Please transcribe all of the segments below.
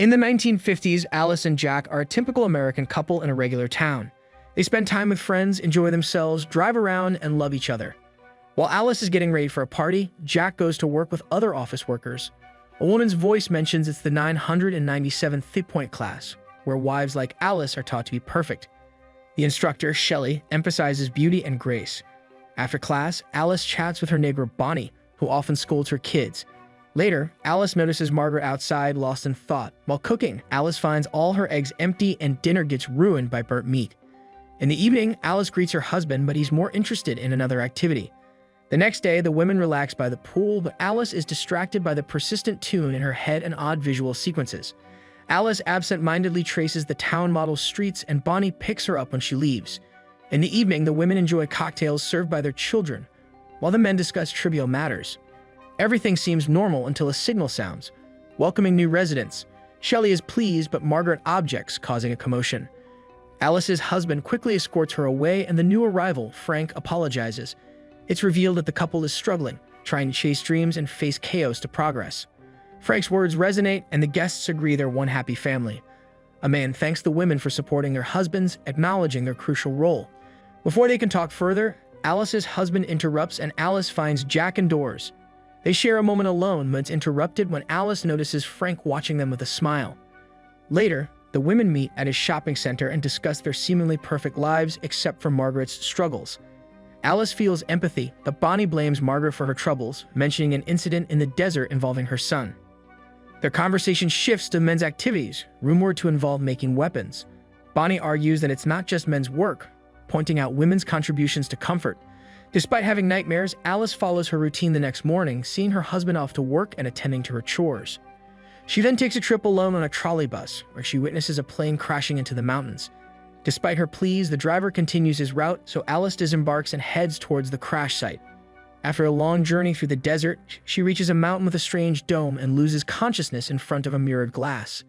In the 1950s, Alice and Jack are a typical American couple in a regular town. They spend time with friends, enjoy themselves, drive around, and love each other. While Alice is getting ready for a party, Jack goes to work with other office workers. A woman's voice mentions it's the 997th Thick-Point class, where wives like Alice are taught to be perfect. The instructor, Shelley, emphasizes beauty and grace. After class, Alice chats with her neighbor Bonnie, who often scolds her kids. Later, Alice notices Margaret outside, lost in thought. While cooking, Alice finds all her eggs empty and dinner gets ruined by burnt meat. In the evening, Alice greets her husband, but he's more interested in another activity. The next day, the women relax by the pool, but Alice is distracted by the persistent tune in her head and odd visual sequences. Alice absent-mindedly traces the town model streets, and Bonnie picks her up when she leaves. In the evening, the women enjoy cocktails served by their children, while the men discuss trivial matters. Everything seems normal until a signal sounds, welcoming new residents. Shelley is pleased, but Margaret objects, causing a commotion. Alice's husband quickly escorts her away, and the new arrival, Frank, apologizes. It's revealed that the couple is struggling, trying to chase dreams and face chaos to progress. Frank's words resonate, and the guests agree they're one happy family. A man thanks the women for supporting their husbands, acknowledging their crucial role. Before they can talk further, Alice's husband interrupts, and Alice finds Jack indoors. They share a moment alone, but it's interrupted when Alice notices Frank watching them with a smile. Later, the women meet at his shopping center and discuss their seemingly perfect lives except for Margaret's struggles. Alice feels empathy, but Bonnie blames Margaret for her troubles, mentioning an incident in the desert involving her son. Their conversation shifts to men's activities, rumored to involve making weapons. Bonnie argues that it's not just men's work, pointing out women's contributions to comfort. Despite having nightmares, Alice follows her routine the next morning, seeing her husband off to work and attending to her chores. She then takes a trip alone on a trolley bus, where she witnesses a plane crashing into the mountains. Despite her pleas, the driver continues his route, so Alice disembarks and heads towards the crash site. After a long journey through the desert, she reaches a mountain with a strange dome and loses consciousness in front of a mirrored glass.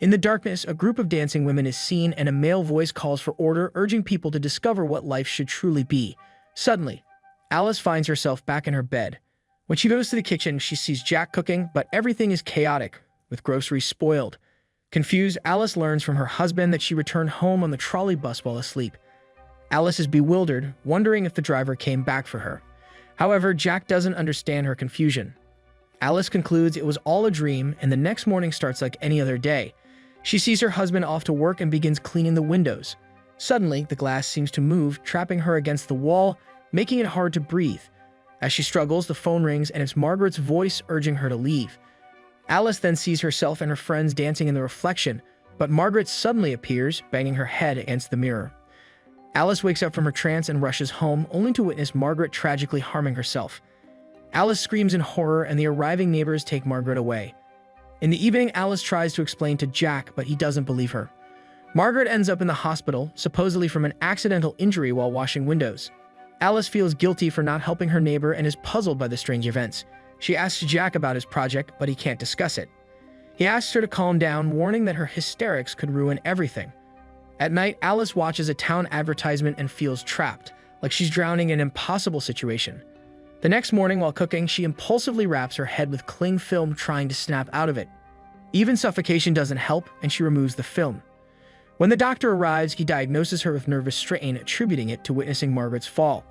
In the darkness, a group of dancing women is seen, and a male voice calls for order, urging people to discover what life should truly be. Suddenly, Alice finds herself back in her bed. When she goes to the kitchen, she sees Jack cooking, but everything is chaotic, with groceries spoiled. Confused, Alice learns from her husband that she returned home on the trolley bus while asleep. Alice is bewildered, wondering if the driver came back for her. However, Jack doesn't understand her confusion. Alice concludes it was all a dream, and the next morning starts like any other day. She sees her husband off to work and begins cleaning the windows. Suddenly, the glass seems to move, trapping her against the wall, making it hard to breathe. As she struggles, the phone rings, and it's Margaret's voice urging her to leave. Alice then sees herself and her friends dancing in the reflection, but Margaret suddenly appears, banging her head against the mirror. Alice wakes up from her trance and rushes home, only to witness Margaret tragically harming herself. Alice screams in horror, and the arriving neighbors take Margaret away. In the evening, Alice tries to explain to Jack, but he doesn't believe her. Margaret ends up in the hospital, supposedly from an accidental injury while washing windows. Alice feels guilty for not helping her neighbor and is puzzled by the strange events. She asks Jack about his project, but he can't discuss it. He asks her to calm down, warning that her hysterics could ruin everything. At night, Alice watches a town advertisement and feels trapped, like she's drowning in an impossible situation. The next morning, while cooking, she impulsively wraps her head with cling film, trying to snap out of it. Even suffocation doesn't help, and she removes the film. When the doctor arrives, he diagnoses her with nervous strain, attributing it to witnessing Margaret's fall.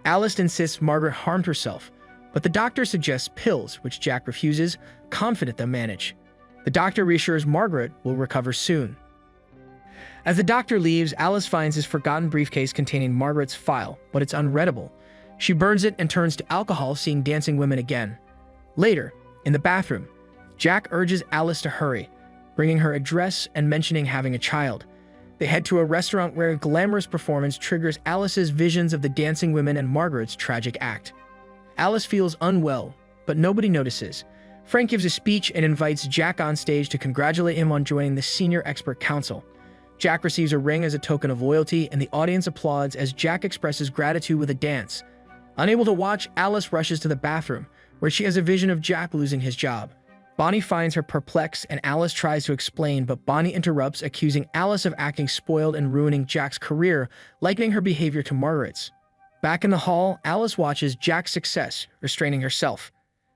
Alice insists Margaret harmed herself, but the doctor suggests pills, which Jack refuses, confident they'll manage. The doctor reassures Margaret will recover soon. As the doctor leaves, Alice finds his forgotten briefcase containing Margaret's file, but it's unreadable. She burns it and turns to alcohol, seeing dancing women again. Later, in the bathroom, Jack urges Alice to hurry, bringing her a dress and mentioning having a child. They head to a restaurant where a glamorous performance triggers Alice's visions of the dancing women and Margaret's tragic act. Alice feels unwell, but nobody notices. Frank gives a speech and invites Jack on stage to congratulate him on joining the senior expert council. Jack receives a ring as a token of loyalty, and the audience applauds as Jack expresses gratitude with a dance. Unable to watch, Alice rushes to the bathroom, where she has a vision of Jack losing his job. Bonnie finds her perplexed, and Alice tries to explain, but Bonnie interrupts, accusing Alice of acting spoiled and ruining Jack's career, likening her behavior to Margaret's. Back in the hall, Alice watches Jack's success, restraining herself.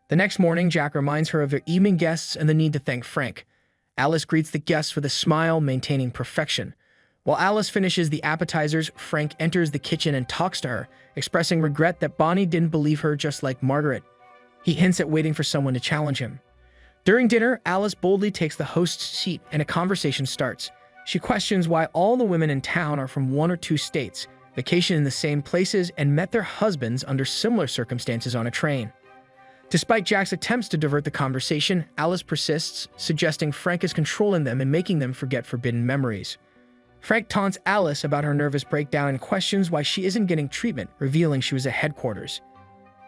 The next morning, Jack reminds her of their evening guests and the need to thank Frank. Alice greets the guests with a smile, maintaining perfection. While Alice finishes the appetizers, Frank enters the kitchen and talks to her, expressing regret that Bonnie didn't believe her just like Margaret. He hints at waiting for someone to challenge him. During dinner, Alice boldly takes the host's seat and a conversation starts. She questions why all the women in town are from 1 or 2 states, vacation in the same places, and met their husbands under similar circumstances on a train. Despite Jack's attempts to divert the conversation, Alice persists, suggesting Frank is controlling them and making them forget forbidden memories. Frank taunts Alice about her nervous breakdown and questions why she isn't getting treatment, revealing she was at headquarters.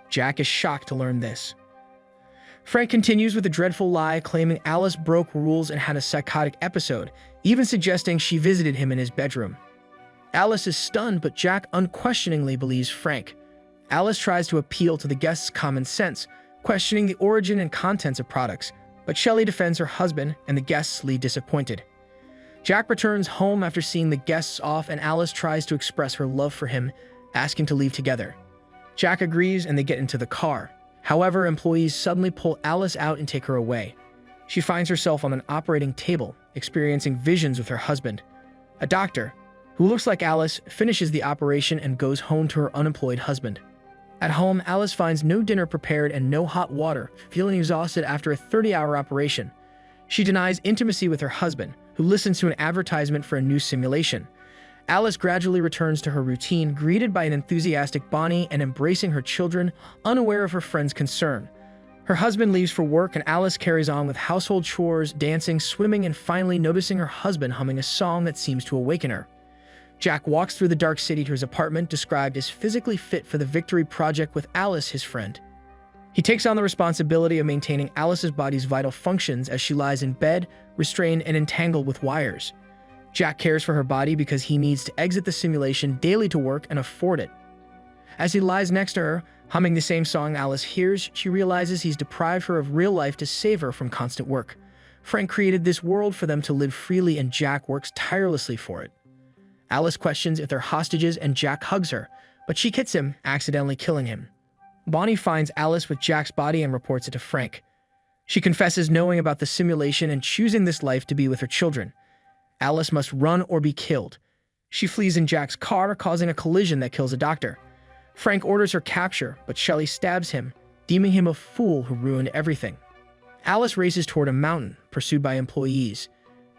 Jack is shocked to learn this. Frank continues with a dreadful lie, claiming Alice broke rules and had a psychotic episode, even suggesting she visited him in his bedroom. Alice is stunned, but Jack unquestioningly believes Frank. Alice tries to appeal to the guests' common sense, questioning the origin and contents of products, but Shelley defends her husband, and the guests leave disappointed. Jack returns home after seeing the guests off, and Alice tries to express her love for him, asking to leave together. Jack agrees, and they get into the car. However, employees suddenly pull Alice out and take her away. She finds herself on an operating table, experiencing visions with her husband. A doctor, who looks like Alice, finishes the operation and goes home to her unemployed husband. At home, Alice finds no dinner prepared and no hot water, feeling exhausted after a 30-hour operation. She denies intimacy with her husband, who listens to an advertisement for a new simulation. Alice gradually returns to her routine, greeted by an enthusiastic Bonnie and embracing her children, unaware of her friend's concern. Her husband leaves for work, and Alice carries on with household chores, dancing, swimming, and finally noticing her husband humming a song that seems to awaken her. Jack walks through the dark city to his apartment, described as physically fit for the Victory Project, with Alice, his friend. He takes on the responsibility of maintaining Alice's body's vital functions as she lies in bed, restrained and entangled with wires. Jack cares for her body because he needs to exit the simulation daily to work and afford it. As he lies next to her, humming the same song Alice hears, she realizes he's deprived her of real life to save her from constant work. Frank created this world for them to live freely, and Jack works tirelessly for it. Alice questions if they're hostages, and Jack hugs her, but she hits him, accidentally killing him. Bonnie finds Alice with Jack's body and reports it to Frank. She confesses knowing about the simulation and choosing this life to be with her children. Alice must run or be killed. She flees in Jack's car, causing a collision that kills a doctor. Frank orders her capture, but Shelley stabs him, deeming him a fool who ruined everything. Alice races toward a mountain, pursued by employees.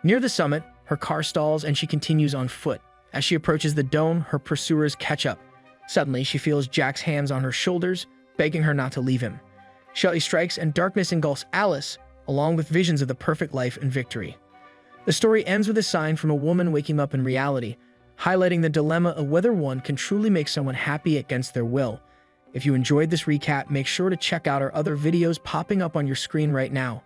Near the summit, her car stalls and she continues on foot. As she approaches the dome, her pursuers catch up. Suddenly, she feels Jack's hands on her shoulders, begging her not to leave him. Shelley strikes, and darkness engulfs Alice, along with visions of the perfect life and victory. The story ends with a sign from a woman waking up in reality, highlighting the dilemma of whether one can truly make someone happy against their will. If you enjoyed this recap, make sure to check out our other videos popping up on your screen right now.